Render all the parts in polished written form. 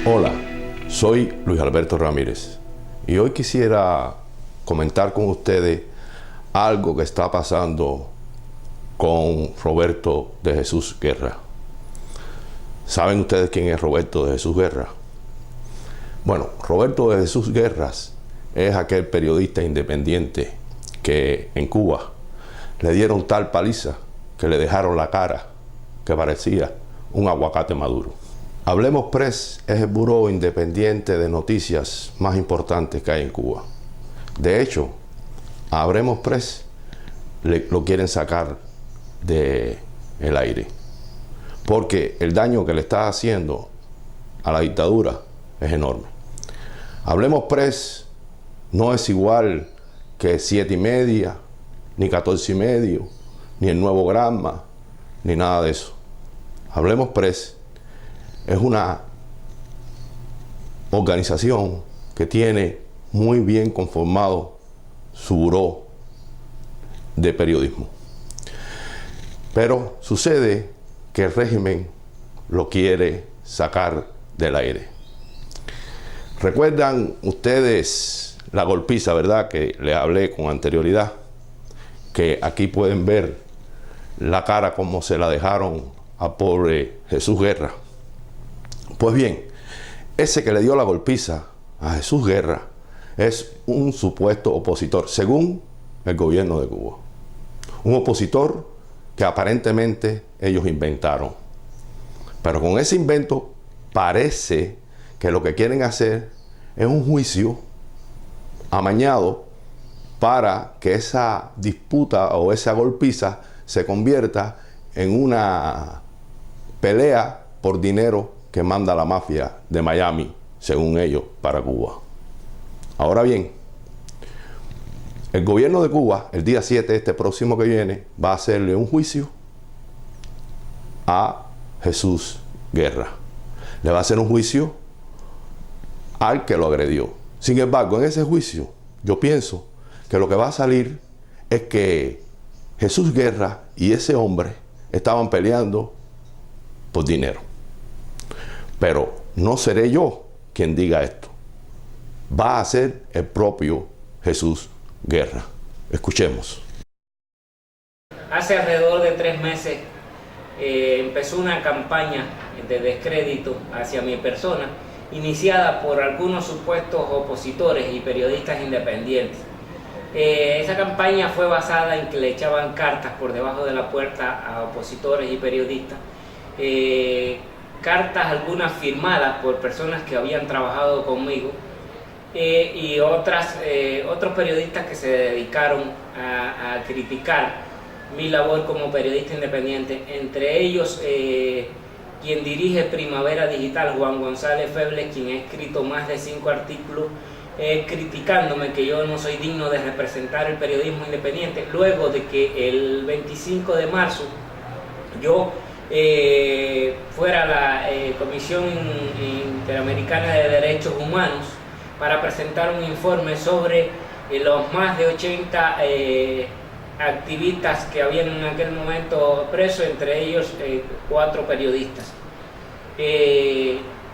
Hola, soy Luis Alberto Ramírez y hoy quisiera comentar con ustedes algo que está pasando con Roberto de Jesús Guerra. ¿Saben ustedes quién es Roberto de Jesús Guerra? Bueno, Roberto de Jesús Guerras es aquel periodista independiente que en Cuba le dieron tal paliza que le dejaron la cara que parecía un aguacate maduro. Hablemos Press es el buró independiente de noticias más importante que hay en Cuba. De hecho, a Hablemos Press lo quieren sacar del aire, porque el daño que le está haciendo a la dictadura es enorme. Hablemos Press no es igual que 7:30, ni 14:30, ni el Nuevo Granma, ni nada de eso. Hablemos Press es una organización que tiene muy bien conformado su buró de periodismo. Pero sucede que el régimen lo quiere sacar del aire. ¿Recuerdan ustedes la golpiza, verdad? Que les hablé con anterioridad. Que aquí pueden ver la cara como se la dejaron a pobre Jesús Guerra. Pues bien, ese que le dio la golpiza a Jesús Guerra es un supuesto opositor, según el gobierno de Cuba. Un opositor que aparentemente ellos inventaron. Pero con ese invento parece que lo que quieren hacer es un juicio amañado para que esa disputa o esa golpiza se convierta en una pelea por dinero que manda la mafia de Miami, según ellos, para Cuba. Ahora bien, el gobierno de Cuba, el día 7, este próximo que viene, va a hacerle un juicio a Jesús Guerra. Le va a hacer un juicio al que lo agredió. Sin embargo, en ese juicio, yo pienso que lo que va a salir es que Jesús Guerra y ese hombre estaban peleando por dinero. Pero no seré yo quien diga esto. Va a ser el propio Jesús Guerra. Escuchemos. Hace alrededor de 3 meses empezó una campaña de descrédito hacia mi persona, iniciada por algunos supuestos opositores y periodistas independientes. Esa campaña fue basada en que le echaban cartas por debajo de la puerta a opositores y periodistas, cartas algunas firmadas por personas que habían trabajado conmigo, y otros periodistas que se dedicaron a criticar mi labor como periodista independiente, entre ellos quien dirige Primavera Digital, Juan González Febles, quien ha escrito más de 5 artículos criticándome que yo no soy digno de representar el periodismo independiente, luego de que el 25 de marzo yo fuera a la Comisión Interamericana de Derechos Humanos para presentar un informe sobre los más de 80 activistas que habían en aquel momento presos, entre ellos 4 periodistas.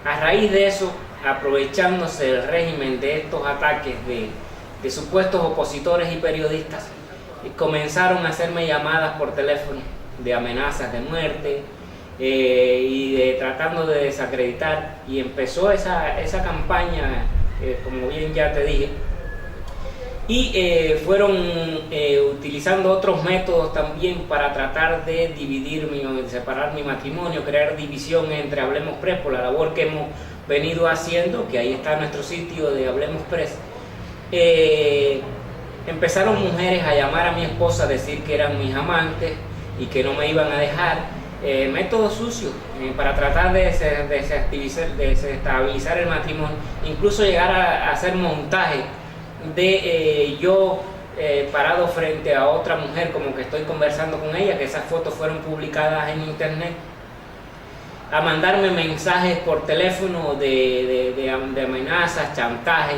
A raíz de eso, aprovechándose del régimen de estos ataques de supuestos opositores y periodistas, comenzaron a hacerme llamadas por teléfono de amenazas de muerte y de tratando de desacreditar, y empezó esa campaña, como bien ya te dije, y fueron utilizando otros métodos también para tratar de dividirme o de separar mi matrimonio, crear división entre Hablemos Press por la labor que hemos venido haciendo, que ahí está nuestro sitio de Hablemos Press. Empezaron mujeres a llamar a mi esposa a decir que eran mis amantes y que no me iban a dejar. Métodos sucios para tratar de desestabilizar el matrimonio, incluso llegar a hacer montaje de yo parado frente a otra mujer como que estoy conversando con ella, que esas fotos fueron publicadas en internet, a mandarme mensajes por teléfono de amenazas, chantaje,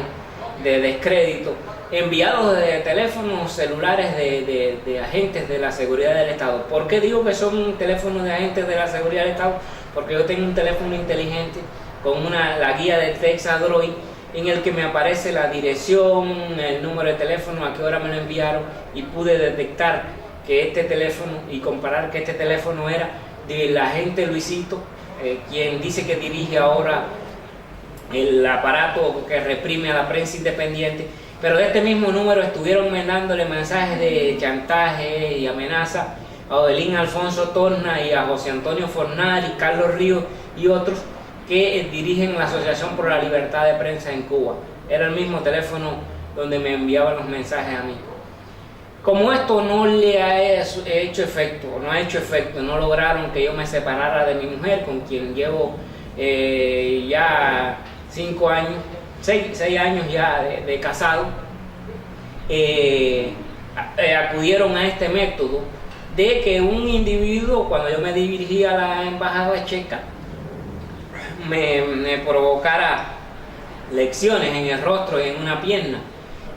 de descrédito, enviados de teléfonos celulares de agentes de la seguridad del Estado. ¿Por qué digo que son teléfonos de agentes de la seguridad del Estado? Porque yo tengo un teléfono inteligente con la guía de Texas Droid, en el que me aparece la dirección, el número de teléfono, a qué hora me lo enviaron, y pude detectar que este teléfono, y comparar que este teléfono era del agente Luisito, quien dice que dirige ahora el aparato que reprime a la prensa independiente. Pero de este mismo número estuvieron mandándole mensajes de chantaje y amenaza a Odelín Alfonso Torna y a José Antonio Fornal y Carlos Ríos y otros que dirigen la Asociación por la Libertad de Prensa en Cuba. Era el mismo teléfono donde me enviaban los mensajes a mí. Como esto no le ha hecho efecto, no lograron que yo me separara de mi mujer, con quien llevo ya 5 años, 6 años ya de casado, acudieron a este método de que un individuo, cuando yo me dirigía a la embajada checa, me provocara lesiones en el rostro y en una pierna.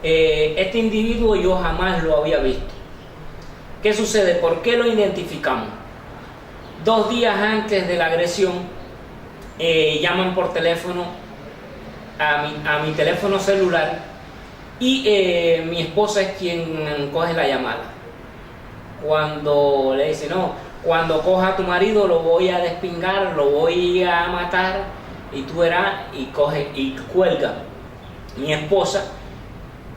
Este individuo yo jamás lo había visto. ¿Qué sucede? ¿Por qué lo identificamos? 2 días antes de la agresión, llaman por teléfono a mi teléfono celular y mi esposa es quien coge la llamada. Cuando le dice, no, cuando coja a tu marido lo voy a despingar, lo voy a matar, y tú verás, y coge y cuelga. Mi esposa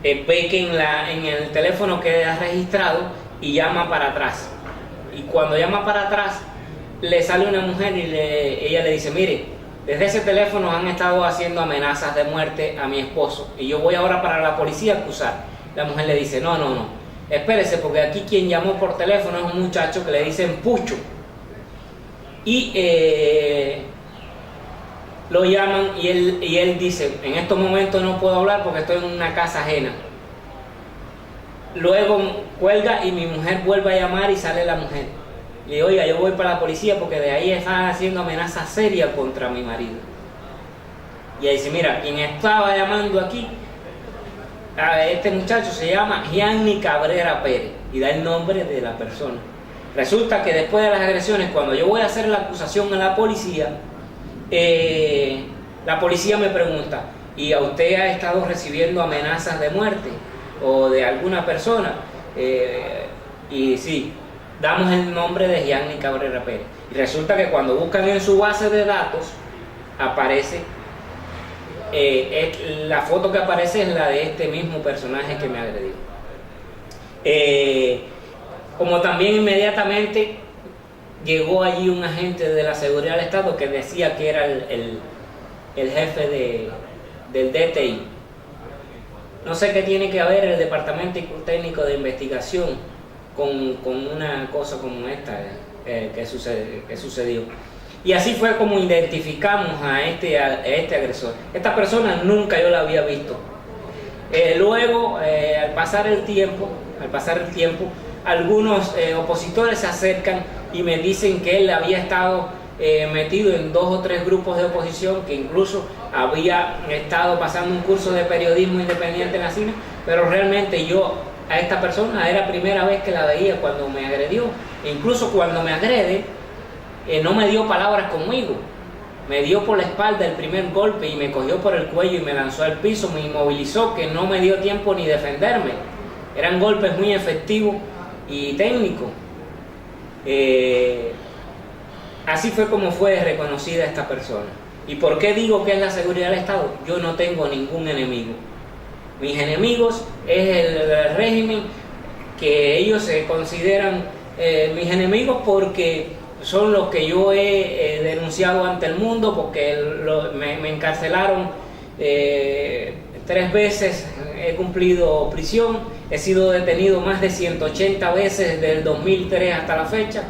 ve que en el teléfono queda registrado y llama para atrás. Y cuando llama para atrás, le sale una mujer y ella le dice, mire, desde ese teléfono han estado haciendo amenazas de muerte a mi esposo y yo voy ahora para la policía a acusar. La mujer le dice, no, espérese, porque aquí quien llamó por teléfono es un muchacho que le dicen Pucho. Y lo llaman y él dice, en estos momentos no puedo hablar porque estoy en una casa ajena. Luego cuelga y mi mujer vuelve a llamar y sale la mujer. Le digo, oiga, yo voy para la policía porque de ahí están haciendo amenazas serias contra mi marido. Y ahí dice, mira, quien estaba llamando aquí, a este muchacho se llama Gianni Cabrera Pérez, y da el nombre de la persona. Resulta que después de las agresiones, cuando yo voy a hacer la acusación a la policía me pregunta, ¿y a usted ha estado recibiendo amenazas de muerte o de alguna persona? Y sí, damos el nombre de Gianni Cabrera Pérez. Y resulta que cuando buscan en su base de datos, aparece, la foto que aparece es la de este mismo personaje que me agredió. Como también inmediatamente llegó allí un agente de la seguridad del Estado que decía que era el jefe del DTI. No sé qué tiene que ver el Departamento Técnico de Investigación con una cosa como esta que sucedió. Y así fue como identificamos a este agresor. Esta persona nunca yo la había visto. Luego, al pasar el tiempo, algunos opositores se acercan y me dicen que él había estado metido en 2 o 3 grupos de oposición, que incluso había estado pasando un curso de periodismo independiente en la CINE, pero realmente yo a esta persona era la primera vez que la veía cuando me agredió. E incluso cuando me agrede, no me dio palabras conmigo, me dio por la espalda el primer golpe y me cogió por el cuello y me lanzó al piso, me inmovilizó, que no me dio tiempo ni defenderme. Eran golpes muy efectivos y técnicos. Así fue como fue reconocida esta persona. ¿Y por qué digo que es la seguridad del Estado? Yo no tengo ningún enemigo. Mis enemigos es el régimen, que ellos se consideran mis enemigos porque son los que yo he denunciado ante el mundo, porque me encarcelaron 3 veces, he cumplido prisión, he sido detenido más de 180 veces desde el 2003 hasta la fecha,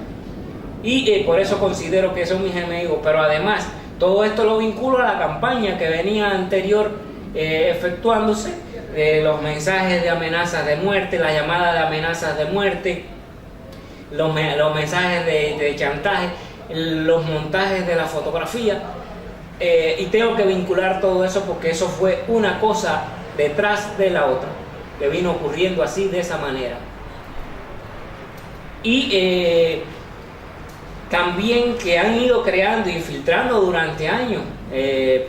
y por eso considero que son mis enemigos. Pero además, todo esto lo vinculo a la campaña que venía anterior efectuándose, los mensajes de amenazas de muerte, la llamada de amenazas de muerte, los mensajes de chantaje, los montajes de la fotografía, y tengo que vincular todo eso porque eso fue una cosa detrás de la otra, que vino ocurriendo así, de esa manera. Y también que han ido creando, infiltrando durante años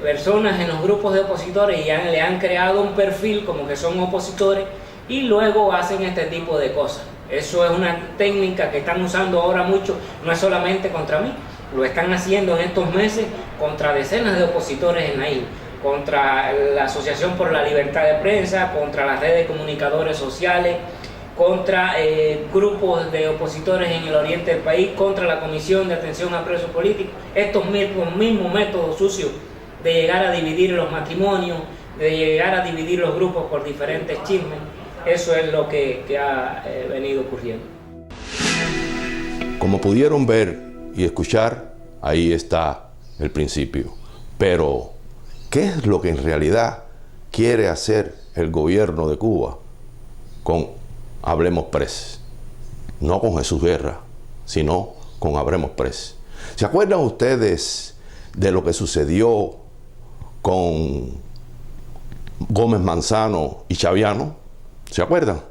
personas en los grupos de opositores y le han creado un perfil como que son opositores y luego hacen este tipo de cosas. Eso es una técnica que están usando ahora mucho, no es solamente contra mí, lo están haciendo en estos meses contra decenas de opositores en la isla, contra la Asociación por la Libertad de Prensa, contra las redes de comunicadores sociales, contra grupos de opositores en el oriente del país, contra la Comisión de Atención a Presos Políticos, estos mismos métodos sucios de llegar a dividir los matrimonios, de llegar a dividir los grupos por diferentes chismes. Eso es lo que ha venido ocurriendo. Como pudieron ver y escuchar, ahí está el principio. Pero, ¿qué es lo que en realidad quiere hacer el gobierno de Cuba con Hablemos Press? No con Jesús Guerra, sino con Hablemos Press. ¿Se acuerdan ustedes de lo que sucedió con Gómez Manzano y Chaviano? ¿Se acuerdan?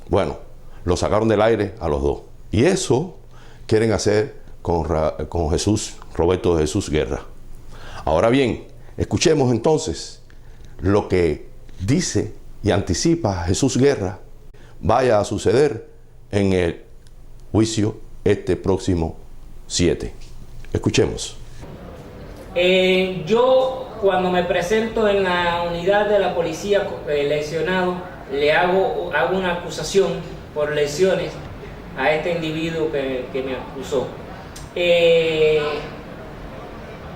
Bueno, lo sacaron del aire a los dos. Y eso quieren hacer con Roberto de Jesús Guerra. Ahora bien, escuchemos entonces lo que dice y anticipa Jesús Guerra vaya a suceder en el juicio este próximo 7. Escuchemos. Yo cuando me presento en la unidad de la policía lesionado, le hago una acusación por lesiones a este individuo que me acusó.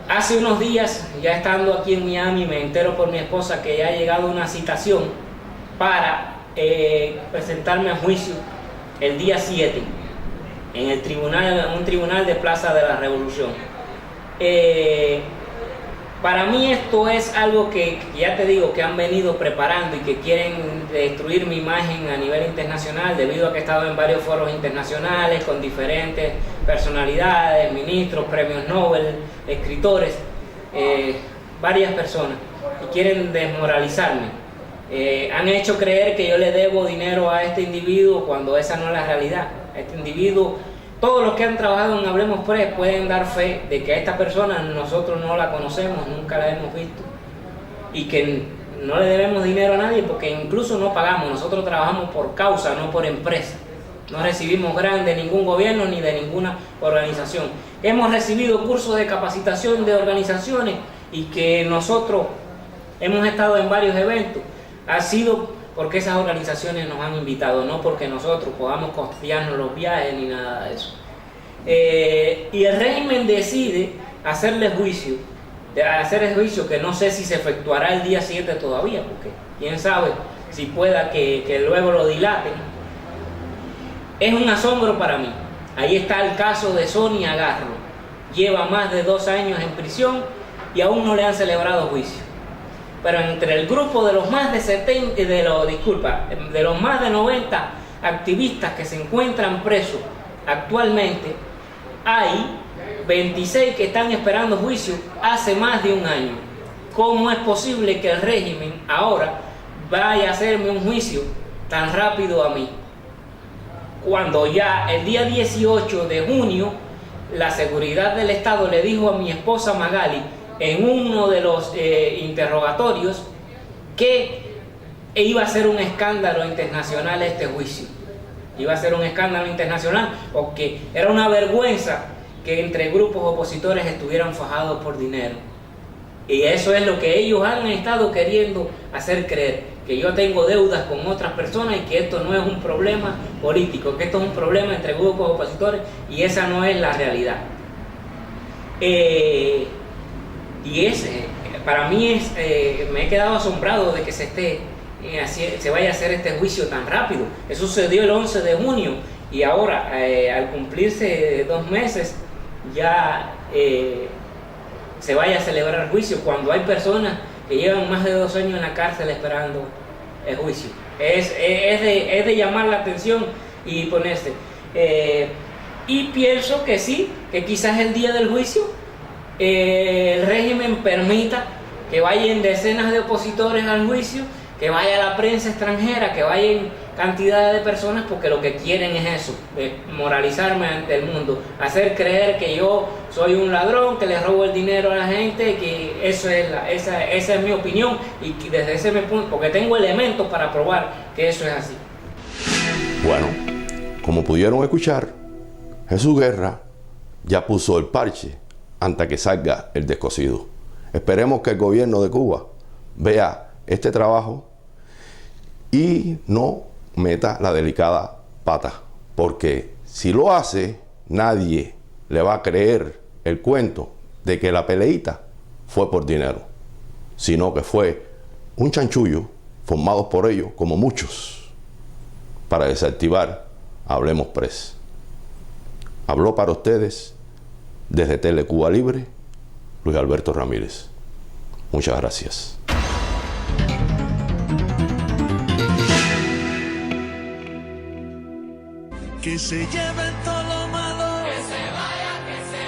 Hace unos días, ya estando aquí en Miami, me entero por mi esposa que ya ha llegado una citación para presentarme a juicio el día 7 en un tribunal de Plaza de la Revolución. Para mí esto es algo que ya te digo que han venido preparando y que quieren destruir mi imagen a nivel internacional debido a que he estado en varios foros internacionales con diferentes personalidades, ministros, premios Nobel, escritores, varias personas, y quieren desmoralizarme. Han hecho creer que yo le debo dinero a este individuo cuando esa no es la realidad. Este individuo, todos los que han trabajado en Hablemos Press pueden dar fe de que a esta persona nosotros no la conocemos, nunca la hemos visto y que no le debemos dinero a nadie porque incluso no pagamos. Nosotros trabajamos por causa, no por empresa. No recibimos grant de ningún gobierno ni de ninguna organización. Hemos recibido cursos de capacitación de organizaciones y que nosotros hemos estado en varios eventos. Ha sido porque esas organizaciones nos han invitado, no porque nosotros podamos costearnos los viajes ni nada de eso. Y el régimen decide hacerle juicio, que no sé si se efectuará el día 7 todavía, porque quién sabe si pueda que luego lo dilaten. Es un asombro para mí. Ahí está el caso de Sonia Garro. Lleva más de 2 años en prisión y aún no le han celebrado juicio. Pero entre el grupo de los más de los más de 90 activistas que se encuentran presos actualmente, hay 26 que están esperando juicio hace más de 1 año. ¿Cómo es posible que el régimen ahora vaya a hacerme un juicio tan rápido a mí? Cuando ya el día 18 de junio la seguridad del Estado le dijo a mi esposa Magali en uno de los interrogatorios que iba a ser un escándalo internacional este juicio. Iba a ser un escándalo internacional porque era una vergüenza que entre grupos opositores estuvieran fajados por dinero. Y eso es lo que ellos han estado queriendo hacer creer, que yo tengo deudas con otras personas y que esto no es un problema político, que esto es un problema entre grupos opositores, y esa no es la realidad. Y para mí me he quedado asombrado de que se vaya a hacer este juicio tan rápido. Eso sucedió el 11 de junio y ahora al cumplirse 2 meses ya se vaya a celebrar el juicio cuando hay personas que llevan más de 2 años en la cárcel esperando el juicio. Es de llamar la atención y ponerse. Y pienso que sí, que quizás el día del juicio el régimen permita que vayan decenas de opositores al juicio, que vaya la prensa extranjera, que vayan cantidad de personas porque lo que quieren es eso, moralizarme ante el mundo, hacer creer que yo soy un ladrón, que le robo el dinero a la gente, que esa es mi opinión, y que desde ese punto, porque tengo elementos para probar que eso es así. Bueno, como pudieron escuchar, Jesús Guerra ya puso el parche antes que salga el descosido. Esperemos que el gobierno de Cuba vea este trabajo y no meta la delicada pata, porque si lo hace, nadie le va a creer el cuento de que la peleita fue por dinero, sino que fue un chanchullo formado por ellos, como muchos, para desactivar Hablemos Press. Habló para ustedes desde Telecuba Libre, Luis Alberto Ramírez. Muchas gracias. Que se lleven todo lo malo, que se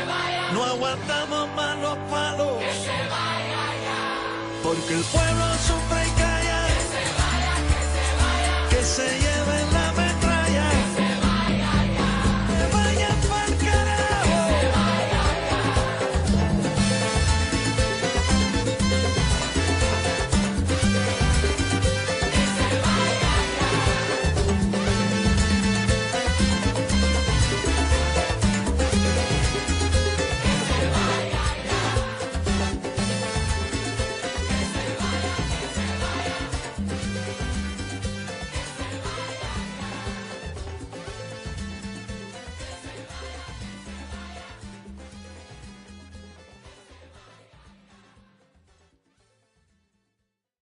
vaya, no aguantamos más los palos, que se vaya ya, porque el pueblo sufre y calla, que se vaya, que se lleven.